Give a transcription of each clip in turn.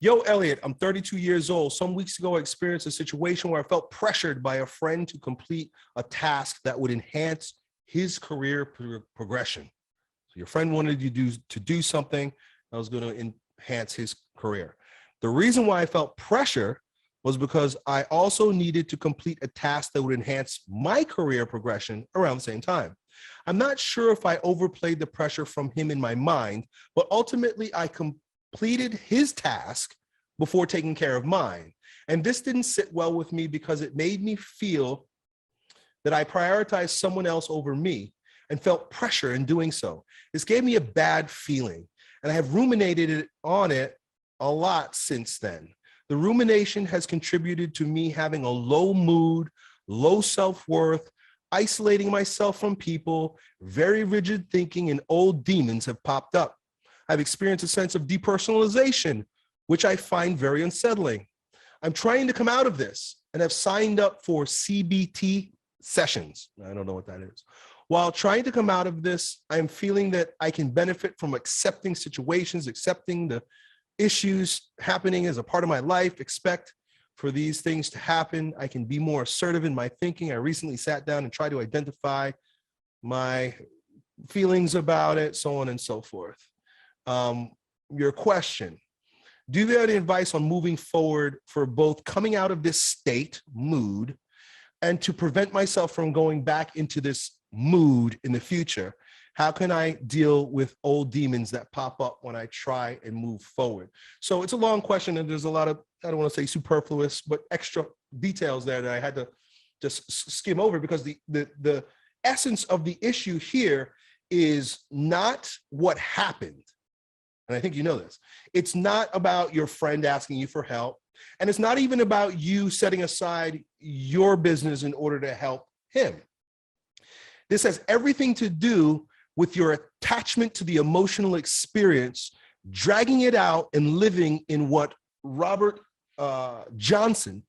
Yo, Elliot, I'm 32 years old. Some weeks ago, I experienced a situation where I felt pressured by a friend to complete a task that would enhance his career progression. So your friend wanted you to do something that was going to enhance his career. The reason why I felt pressure was because I also needed to complete a task that would enhance my career progression around the same time. I'm not sure if I overplayed the pressure from him in my mind, but ultimately I completed his task before taking care of mine. And this didn't sit well with me because it made me feel that I prioritized someone else over me and felt pressure in doing so. This gave me a bad feeling, and I have ruminated on it a lot since then. The rumination has contributed to me having a low mood, low self-worth, isolating myself from people, very rigid thinking, and old demons have popped up. I've experienced a sense of depersonalization, which I find very unsettling. I'm trying to come out of this and have signed up for CBT sessions. I don't know what that is. While trying to come out of this, I'm feeling that I can benefit from accepting situations, accepting the issues happening as a part of my life, expect for these things to happen. I can be more assertive in my thinking. I recently sat down and tried to identify my feelings about it, so on and so forth. Your question, do you have any advice on moving forward for both coming out of this state, mood, and to prevent myself from going back into this mood in the future? How can I deal with old demons that pop up when I try and move forward? So it's a long question, and there's a lot of, I don't want to say superfluous, but extra details there that I had to just skim over, because the essence of the issue here is not what happened. And I think you know this. It's not about your friend asking you for help. And it's not even about you setting aside your business in order to help him. This has everything to do with your attachment to the emotional experience, dragging it out and living in what Robert Johnson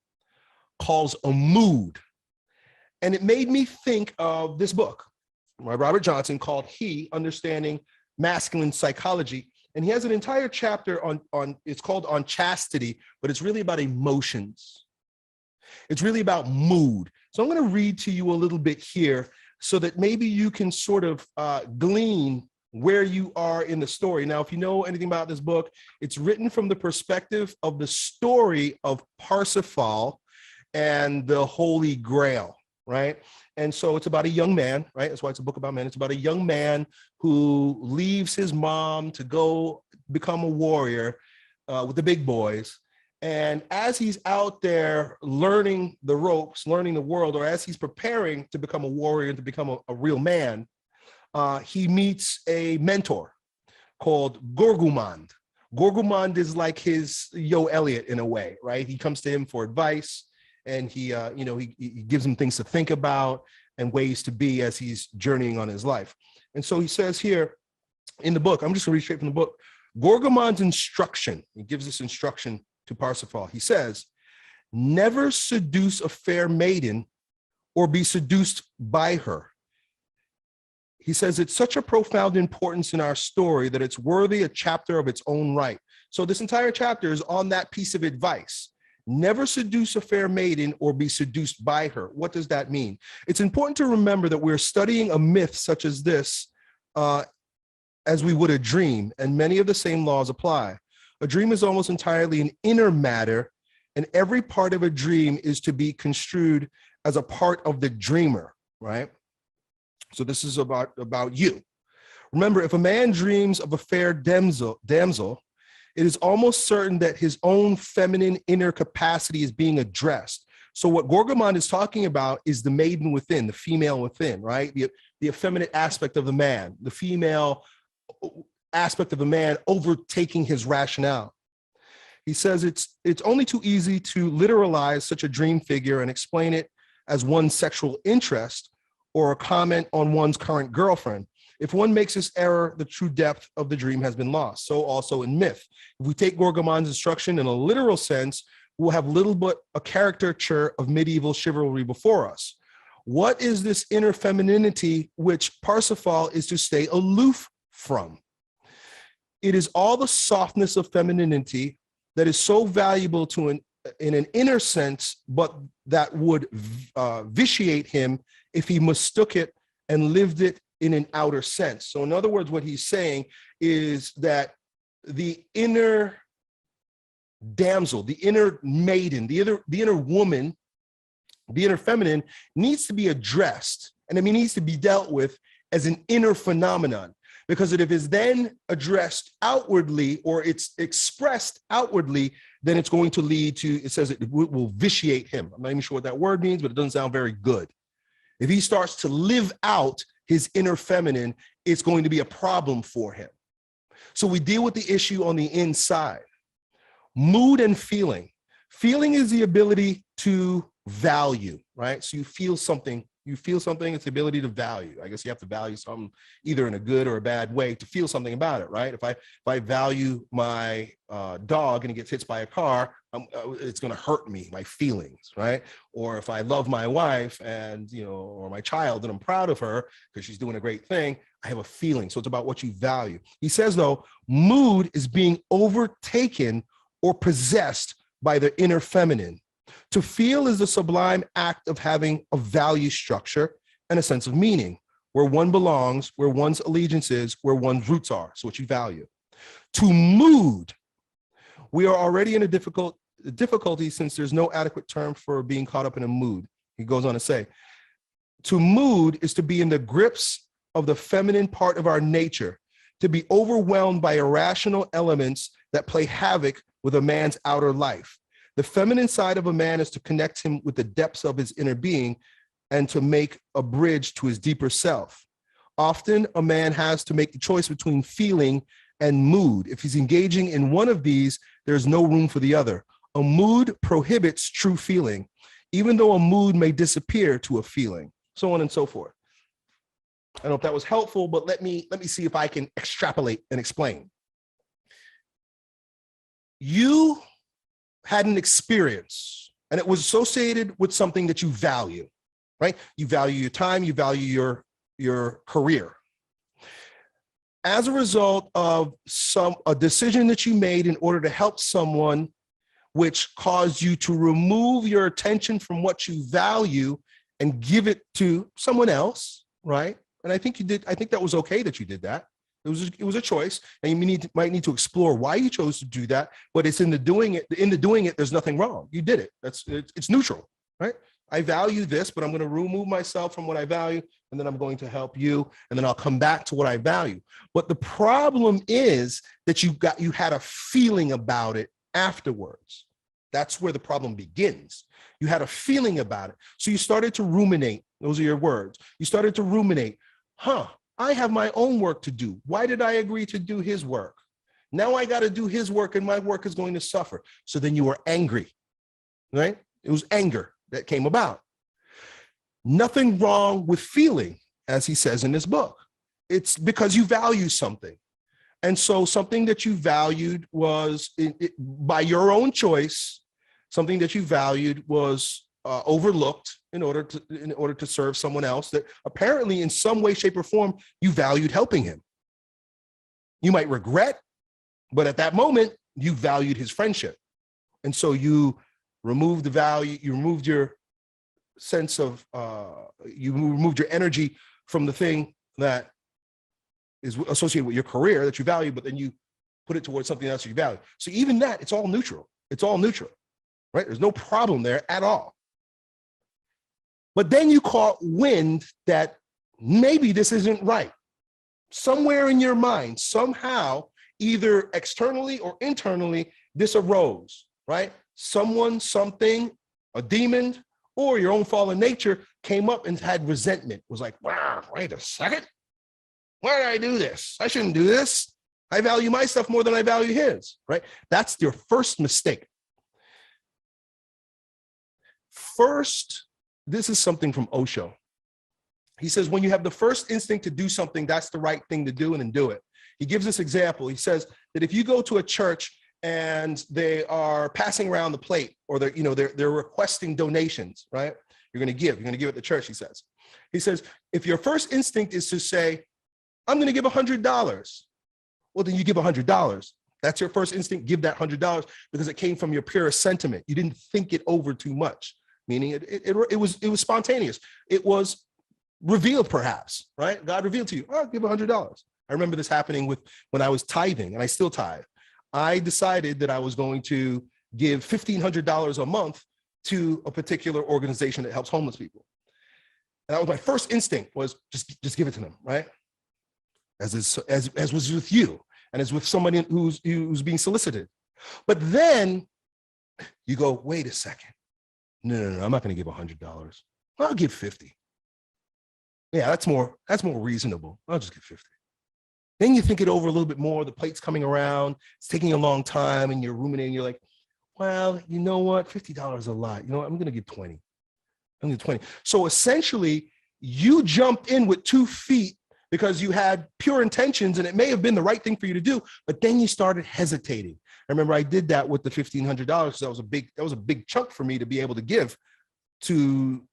calls a mood. And it made me think of this book by Robert Johnson called Understanding Masculine Psychology. And he has an entire chapter on it's called On Chastity, but it's really about emotions. It's really about mood. So I'm going to read to you a little bit here so that maybe you can sort of glean where you are in the story. Now, if you know anything about this book, it's written from the perspective of the story of Parsifal and the Holy Grail, right? And so it's about a young man, right? That's why it's a book about men. It's about a young man who leaves his mom to go become a warrior with the big boys. And as he's out there learning the ropes, learning the world, or as he's preparing to become a warrior, to become a real man, he meets a mentor called Gorgumand. Gorgumand is like his Yo Elliot in a way, right? He comes to him for advice, and he gives him things to think about and ways to be as he's journeying on his life. And so he says here in the book, I'm just gonna read straight from the book, Gorgumand's instruction, he gives this instruction to Parsifal. He says, never seduce a fair maiden or be seduced by her. He says it's such a profound importance in our story that it's worthy a chapter of its own right. So this entire chapter is on that piece of advice. Never seduce a fair maiden or be seduced by her. What does that mean? It's important to remember that we're studying a myth such as this as we would a dream, and many of the same laws apply. A dream is almost entirely an inner matter, and every part of a dream is to be construed as a part of the dreamer, right? So this is about you. Remember, if a man dreams of a fair damsel, it is almost certain that his own feminine inner capacity is being addressed. So what Gorgumand is talking about is the maiden within, the female within, right? The effeminate aspect of the man, the female aspect of a man overtaking his rationale. He says it's only too easy to literalize such a dream figure and explain it as one's sexual interest or a comment on one's current girlfriend. If one makes this error, the true depth of the dream has been lost. So also in myth. If we take Gorgumand's instruction in a literal sense, we'll have little but a caricature of medieval chivalry before us. What is this inner femininity which Parsifal is to stay aloof from? It is all the softness of femininity that is so valuable to in an inner sense, but that would vitiate him if he mistook it and lived it in an outer sense. So in other words, what he's saying is that the inner damsel, the inner maiden, the inner woman, the inner feminine needs to be addressed, and needs to be dealt with as an inner phenomenon, because if it's then addressed outwardly or it's expressed outwardly, then it's going to lead to, it says it will vitiate him. I'm not even sure what that word means, but it doesn't sound very good. If he starts to live out his inner feminine, it's going to be a problem for him. So we deal with the issue on the inside. Mood and feeling. Feeling is the ability to value, right? So you feel something, it's the ability to value. I guess you have to value something either in a good or a bad way to feel something about it, right? If I value my dog and he gets hit by a car, it's going to hurt me, my feelings, right? Or if I love my wife and, or my child and I'm proud of her because she's doing a great thing, I have a feeling. So it's about what you value. He says, though, mood is being overtaken or possessed by the inner feminine. To feel is the sublime act of having a value structure and a sense of meaning, where one belongs, where one's allegiance is, where one's roots are. So what you value. To mood, we are already in a difficulty since there's no adequate term for being caught up in a mood. He goes on to say, to mood is to be in the grips of the feminine part of our nature, to be overwhelmed by irrational elements that play havoc with a man's outer life. The feminine side of a man is to connect him with the depths of his inner being and to make a bridge to his deeper self. Often a man has to make the choice between feeling and mood. If he's engaging in one of these, there's no room for the other. A mood prohibits true feeling, even though a mood may disappear to a feeling, so on and so forth. I don't know if that was helpful, but let me see if I can extrapolate and explain. You had an experience and it was associated with something that you value, right? You value your time, you value your career. As a result of a decision that you made in order to help someone, which caused you to remove your attention from what you value and give it to someone else, right? And I think you did. I think that was okay that you did that. It was a choice, and you might need to explore why you chose to do that. But it's in the doing it. There's nothing wrong. You did it. It's neutral, right? I value this, but I'm going to remove myself from what I value, and then I'm going to help you, and then I'll come back to what I value. But the problem is that you had a feeling about it afterwards. That's where the problem begins. You had a feeling about it, so you started to ruminate. Those are your words. You started to ruminate. I have my own work to do. Why did I agree to do his work? Now I got to do his work and my work is going to suffer. So then you were angry, right? It was anger that came about. Nothing wrong with feeling, as he says in this book. It's because you value something. And so something that you valued was, by your own choice, something that you valued was overlooked in order to serve someone else that apparently in some way, shape, or form, you valued helping him. You might regret, but at that moment, you valued his friendship. And so you removed the value, you removed your sense of, you removed your energy from the thing that is associated with your career that you value, but then you put it towards something else you value. So even that, it's all neutral. It's all neutral, right? There's no problem there at all. But then you caught wind that maybe this isn't right. Somewhere in your mind, somehow, either externally or internally, this arose, right? Someone, something, a demon, or your own fallen nature came up and had resentment. It was like, wow, wait a second. Why did I do this? I shouldn't do this. I value my stuff more than I value his, right? That's your first mistake. First, this is something from Osho. He says, when you have the first instinct to do something, that's the right thing to do, and then do it. He gives this example. He says that if you go to a church and they are passing around the plate, or they're requesting donations, right? You're going to give at the church, he says. He says, if your first instinct is to say, I'm going to give $100, well, then you give $100. That's your first instinct, give that $100 because it came from your purest sentiment. You didn't think it over too much, meaning it was spontaneous. It was revealed perhaps, right? God revealed to you, oh, give $100. I remember this happening when I was tithing, and I still tithe. I decided that I was going to give $1,500 a month to a particular organization that helps homeless people. And that was my first instinct, was just give it to them, right? As was with you, and as with somebody who's being solicited. But then you go, wait a second. No, I'm not going to give $100. I'll give 50. Yeah, that's more reasonable. I'll just give 50. Then you think it over a little bit more. The plate's coming around. It's taking a long time, and you're ruminating. You're like, well, you know what? $50 is a lot. You know what? I'm going to give 20. I'm going to give 20. So essentially, you jumped in with 2 feet because you had pure intentions, and it may have been the right thing for you to do, but then you started hesitating. I remember I did that with the $1,500 because that was a big chunk for me to be able to give to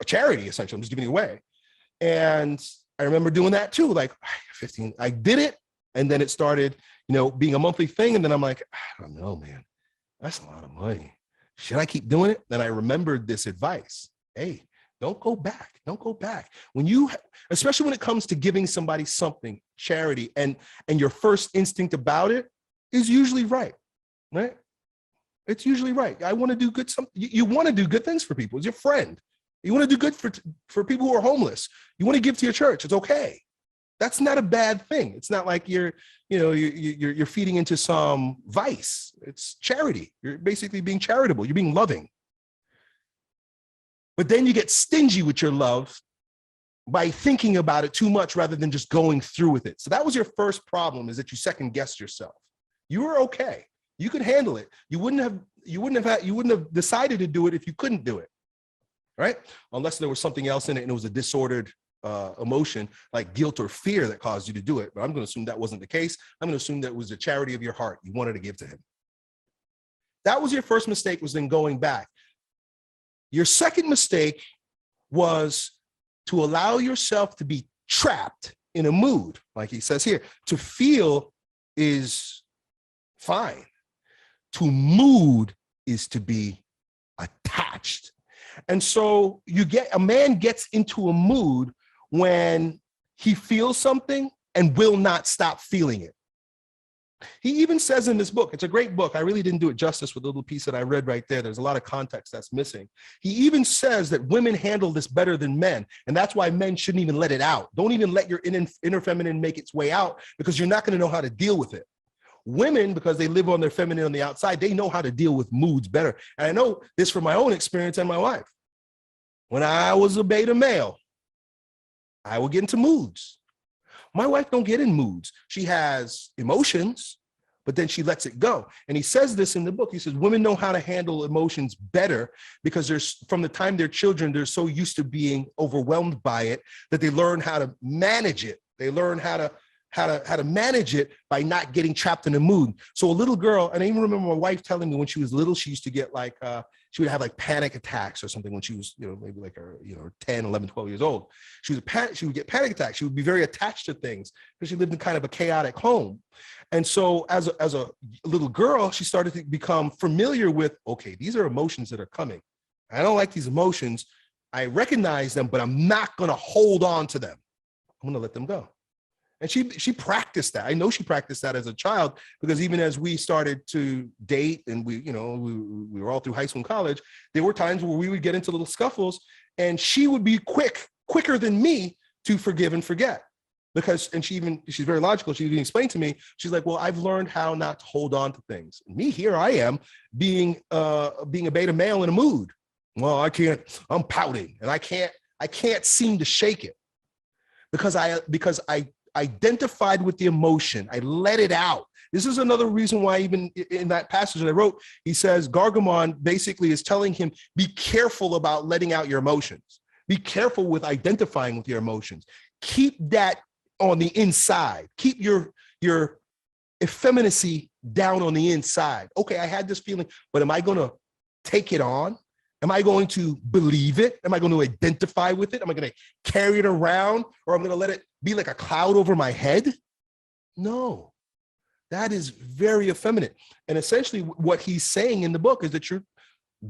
a charity, essentially. I'm just giving it away. And I remember doing that too, like 15, I did it. And then it started, being a monthly thing. And then I'm like, I don't know, man, that's a lot of money. Should I keep doing it? Then I remembered this advice. Hey, don't go back. Don't go back. Especially when it comes to giving somebody something, charity, and your first instinct about it is usually right? It's usually right. I want to do good. You want to do good things for people. It's your friend. You want to do good for people who are homeless. You want to give to your church. It's okay. That's not a bad thing. It's not like you're feeding into some vice. It's charity. You're basically being charitable. You're being loving. But then you get stingy with your love by thinking about it too much rather than just going through with it. So that was your first problem, is that you second guessed yourself. You were okay. You could handle it. You wouldn't have decided to do it if you couldn't do it. Right? Unless there was something else in it and it was a disordered emotion like guilt or fear that caused you to do it. But I'm going to assume that wasn't the case. I'm going to assume that it was the charity of your heart. You wanted to give to him. That was your first mistake, was then going back. Your second mistake was to allow yourself to be trapped in a mood. Like he says here, to feel is fine. To mood is to be attached. And so a man gets into a mood when he feels something and will not stop feeling it. He even says in this book, it's a great book. I really didn't do it justice with the little piece that I read right there. There's a lot of context that's missing. He even says that women handle this better than men. And that's why men shouldn't even let it out. Don't even let your inner feminine make its way out, because you're not going to know how to deal with it. Women, because they live on their feminine on the outside, they know how to deal with moods better. And I know this from my own experience and my wife. When I was a beta male, I would get into moods. My wife don't get in moods. She has emotions, but then she lets it go. And he says this in the book. He says, women know how to handle emotions better because from the time they're children, they're so used to being overwhelmed by it that they learn how to manage it. They learn how to manage it by not getting trapped in a mood. So a little girl, and I even remember my wife telling me when she was little, she used to get she would have like panic attacks or something when she was, maybe like 10, 11, 12 years old. She would get panic attacks. She would be very attached to things because she lived in kind of a chaotic home. And so as a little girl, she started to become familiar with, okay, these are emotions that are coming. I don't like these emotions. I recognize them, but I'm not going to hold on to them. I'm going to let them go. And she practiced that. I know she practiced that as a child, because even as we started to date and we were all through high school and college, there were times where we would get into little scuffles and she would be quicker than me to forgive and forget. She's very logical. She even explained to me, she's like, well, I've learned how not to hold on to things. Me, here I am being a beta male in a mood. Well, I'm pouting and I can't seem to shake it because I identified with the emotion. I let it out. This is another reason why even in that passage that I wrote, he says Gargamon basically is telling him, be careful about letting out your emotions. Be careful with identifying with your emotions. Keep that on the inside. Keep your effeminacy down on the inside. Okay, I had this feeling, but am I going to take it on? Am I going to believe it? Am I going to identify with it? Am I going to carry it around, or I'm going to let it be like a cloud over my head? No, That is very effeminate. And essentially what he's saying in the book is that you're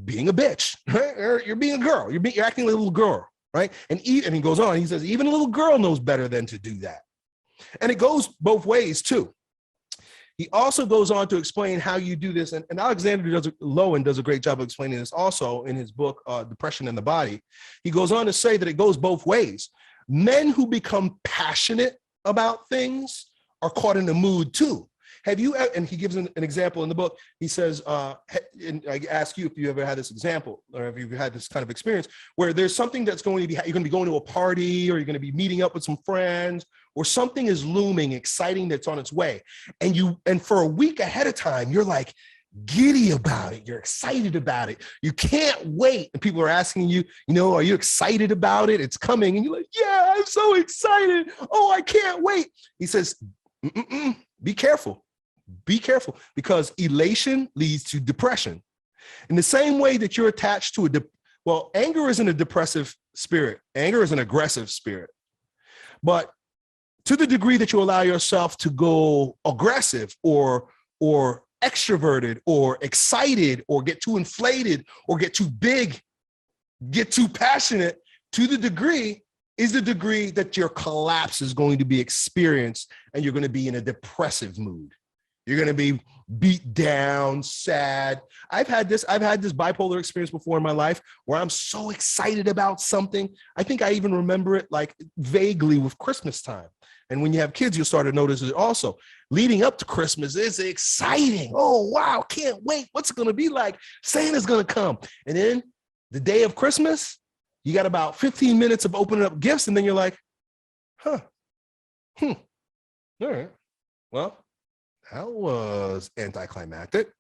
being a bitch, right? Or you're being a girl. You're acting like a little girl, right? And he goes on, he says, even a little girl knows better than to do that. And it goes both ways too. He also goes on to explain how you do this. And Alexander Lowen does a great job of explaining this also in his book, Depression in the Body. He goes on to say that it goes both ways. Men who become passionate about things are caught in a mood too. Have you, and he gives an example in the book, he says, and I ask you if you ever had this example, or if you've had this kind of experience, where there's something that's going to be, you're going to be going to a party, or you're going to be meeting up with some friends, or something is looming, exciting that's on its way. And for a week ahead of time, you're like giddy about it. You're excited about it. You can't wait. And people are asking you, are you excited about it? It's coming. And you're like, yeah, I'm so excited. Oh, I can't wait. He says, be careful. Be careful, because elation leads to depression. In the same way that you're attached to anger isn't a depressive spirit. Anger is an aggressive spirit. But to the degree that you allow yourself to go aggressive or extroverted or excited or get too inflated or get too big, get too passionate, to the degree that your collapse is going to be experienced, and you're going to be in a depressive mood. You're going to be beat down, sad. I've had this bipolar experience before in my life where I'm so excited about something. I think I even remember it like vaguely with Christmas time. And when you have kids, you'll start to notice it also. Leading up to Christmas is exciting. Oh, wow, can't wait. What's it going to be like? Santa's going to come. And then the day of Christmas, you got about 15 minutes of opening up gifts, and then you're like, all right, well, that was anticlimactic.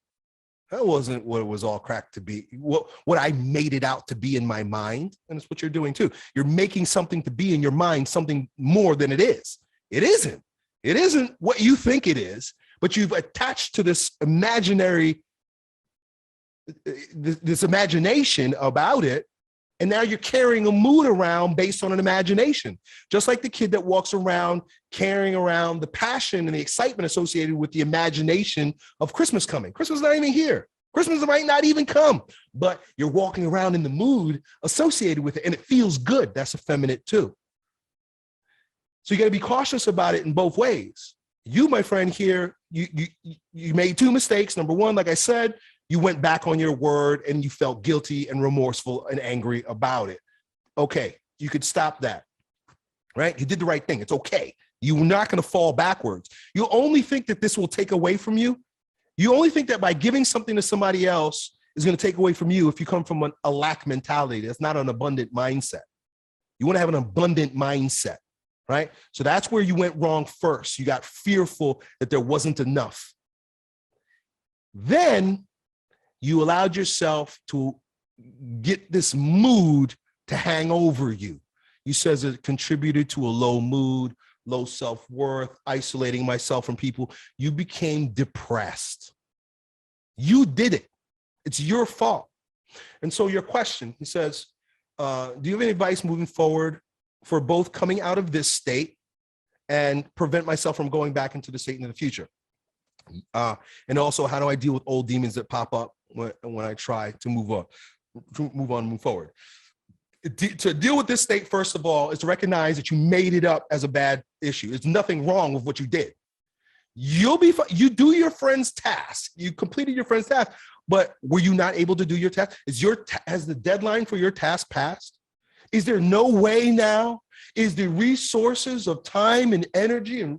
That wasn't what it was all cracked to be, what I made it out to be in my mind. And it's what you're doing too. You're making something to be in your mind something more than it is. It isn't. It isn't what you think it is, but you've attached to this imaginary, this imagination about it. And now you're carrying a mood around based on an imagination, just like the kid that walks around carrying around the passion and the excitement associated with the imagination of Christmas coming. Christmas is not even here. Christmas might not even come, but you're walking around in the mood associated with it, and it feels good. That's effeminate too. So you got to be cautious about it in both ways. You, my friend here, you made two mistakes. Number one, like I said, you went back on your word and you felt guilty and remorseful and angry about it. Okay, you could stop that, right? You did the right thing. It's okay. You're not going to fall backwards. You only think that this will take away from you. You only think that by giving something to somebody else is going to take away from you if you come from a lack mentality. That's not an abundant mindset. You want to have an abundant mindset, right? So that's where you went wrong first. You got fearful that there wasn't enough. Then you allowed yourself to get this mood to hang over you. You says it contributed to a low mood, low self-worth, isolating myself from people. You became depressed. You did it. It's your fault. And so your question, he says, do you have any advice moving forward for both coming out of this state and prevent myself from going back into the state in the future? And also, how do I deal with old demons that pop up when I try to move forward? To deal with this state, first of all, is to recognize that you made it up as a bad issue. There's nothing wrong with what you did. You'll be fine. You do your friend's task. You completed your friend's task, but were you not able to do your task? Has the deadline for your task passed? Is there no way now? Is the resources of time and energy and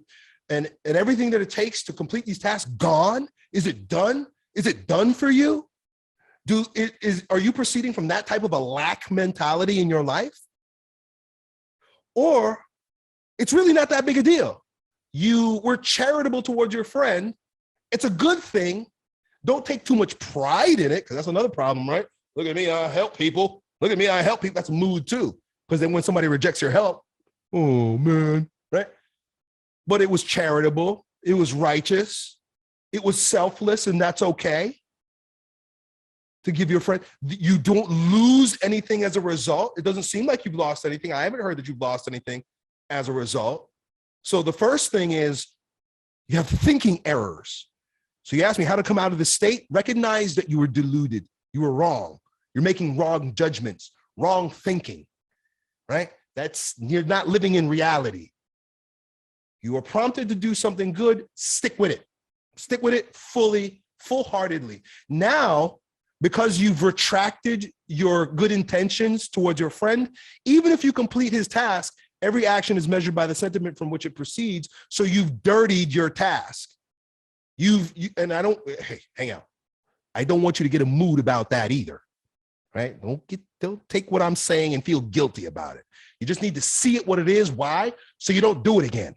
everything that it takes to complete these tasks gone? Is it done? Is it done for you? Are you proceeding from that type of a lack mentality in your life? Or it's really not that big a deal. You were charitable towards your friend. It's a good thing. Don't take too much pride in it, because that's another problem, right? Look at me, I help people. Look at me, I help people. That's a mood too. Because then when somebody rejects your help, oh man, right? But it was charitable. It was righteous. It was selfless, and that's okay. To give your friend, you don't lose anything as a result. It doesn't seem like you've lost anything. I haven't heard that you've lost anything as a result. So the first thing is You have thinking errors. So you asked me how to come out of this state. Recognize that you were deluded. You were wrong. You're making wrong judgments, wrong thinking, right? You're not living in reality. You were prompted to do something good, stick with it. Stick with it fully, full-heartedly. Now, because you've retracted your good intentions towards your friend, even if you complete his task, every action is measured by the sentiment from which it proceeds. So you've dirtied your task. And hey, hang out. I don't want you to get a mood about that either, right? Don't take what I'm saying and feel guilty about it. You just need to see it what it is. Why? So you don't do it again.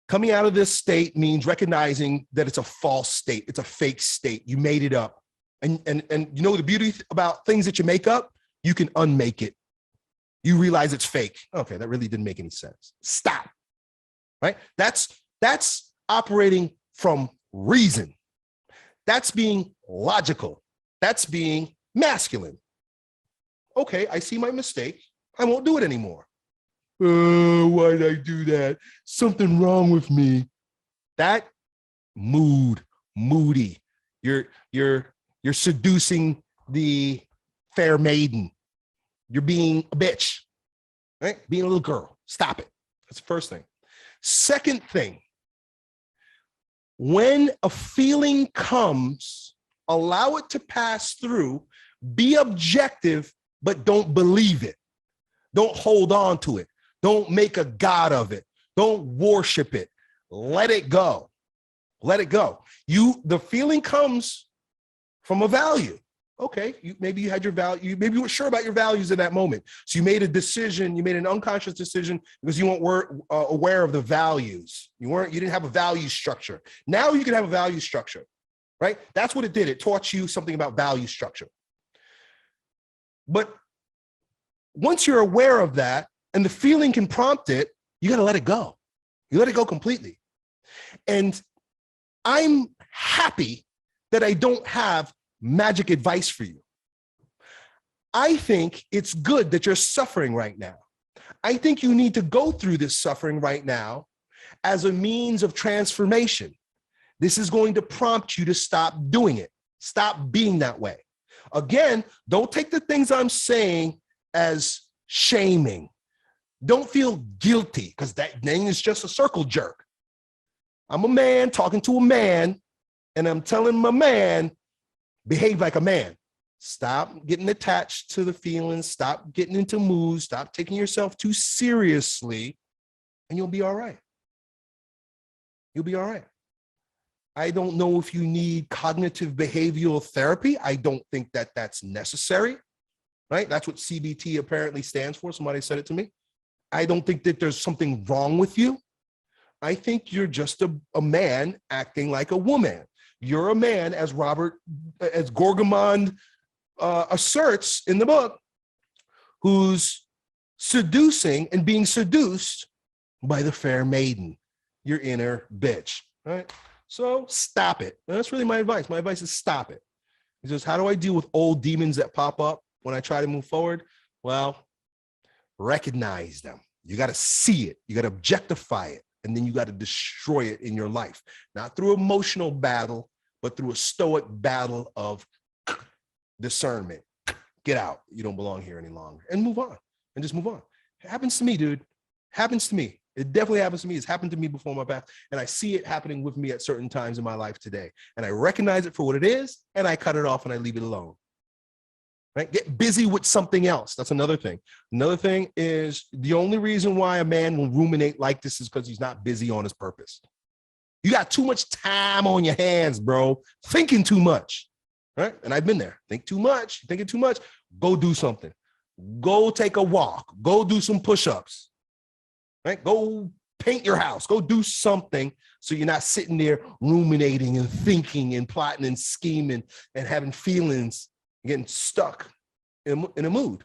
Coming out of this state means recognizing that it's a false state. It's a fake state. You made it up. And you know the beauty about things that you make up? You can unmake it. You realize it's fake. Okay, that really didn't make any sense. Stop, right? That's operating from reason. That's being logical. That's being masculine. Okay, I see my mistake. I won't do it anymore. Oh, why did I do that? Something wrong with me. That moody. You're seducing the fair maiden. You're being a bitch, right? Being a little girl. Stop it. That's the first thing. Second thing, when a feeling comes, allow it to pass through, be objective, but don't believe it. Don't hold on to it. Don't make a god of it. Don't worship it. Let it go. Let it go. The feeling comes from a value. Okay, maybe you had your value, maybe you were sure about your values in that moment. So you made a decision, you made an unconscious decision because you weren't aware of the values. You didn't have a value structure. Now you can have a value structure, right? That's what it did. It taught you something about value structure. But once you're aware of that and the feeling can prompt it, you got to let it go. You let it go completely. And I'm happy that I don't have magic advice for you. I think it's good that you're suffering right now. I think you need to go through this suffering right now as a means of transformation. This is going to prompt you to stop doing it. Stop being that way. Again, don't take the things I'm saying as shaming. Don't feel guilty, because that name is just a circle jerk. I'm a man talking to a man, and I'm telling my man, behave like a man. Stop getting attached to the feelings. Stop getting into moods. Stop taking yourself too seriously, and you'll be all right. You'll be all right. I don't know if you need cognitive behavioral therapy. I don't think that that's necessary, right? That's what CBT apparently stands for. Somebody said it to me. I don't think that there's something wrong with you. I think you're just a man acting like a woman. You're a man, as Gorgamond asserts in the book, who's seducing and being seduced by the fair maiden, your inner bitch, right? So stop it. And that's really my advice. My advice is stop it. It's just, how do I deal with old demons that pop up when I try to move forward? Well, recognize them. You got to see it. You got to objectify it. And then you got to destroy it in your life, not through emotional battle, but through a stoic battle of discernment. Get out. You don't belong here any longer, and move on, and just move on. It happens to me, dude. Happens to me. It definitely happens to me. It's happened to me before my past, and I see it happening with me at certain times in my life today. And I recognize it for what it is, and I cut it off and I leave it alone. Right? Get busy with something else. That's another thing. Another thing is, the only reason why a man will ruminate like this is because he's not busy on his purpose. You got too much time on your hands, bro. Thinking too much, right? And I've been there. Think too much, thinking too much. Go do something. Go take a walk. Go do some push-ups, right? Go paint your house. Go do something so you're not sitting there ruminating and thinking and plotting and scheming and having feelings, getting stuck in a mood.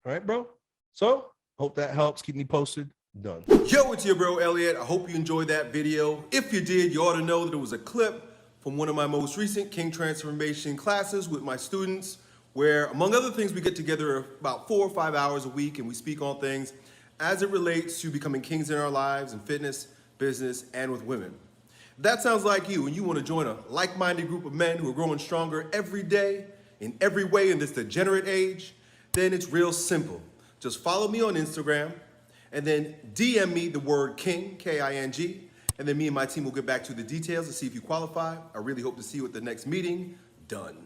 All right, bro? So hope that helps. Keep me posted. Done. Yo, it's your bro Elliot. I hope you enjoyed that video. If you did, you ought to know that it was a clip from one of my most recent King Transformation classes with my students, where, among other things, we get together about 4 or 5 hours a week and we speak on things as it relates to becoming kings in our lives and fitness, business, and with women. If that sounds like you and you want to join a like-minded group of men who are growing stronger every day, in every way in this degenerate age, then it's real simple. Just follow me on Instagram and then DM me the word King, K-I-N-G, and then me and my team will get back to the details to see if you qualify. I really hope to see you at the next meeting. Done.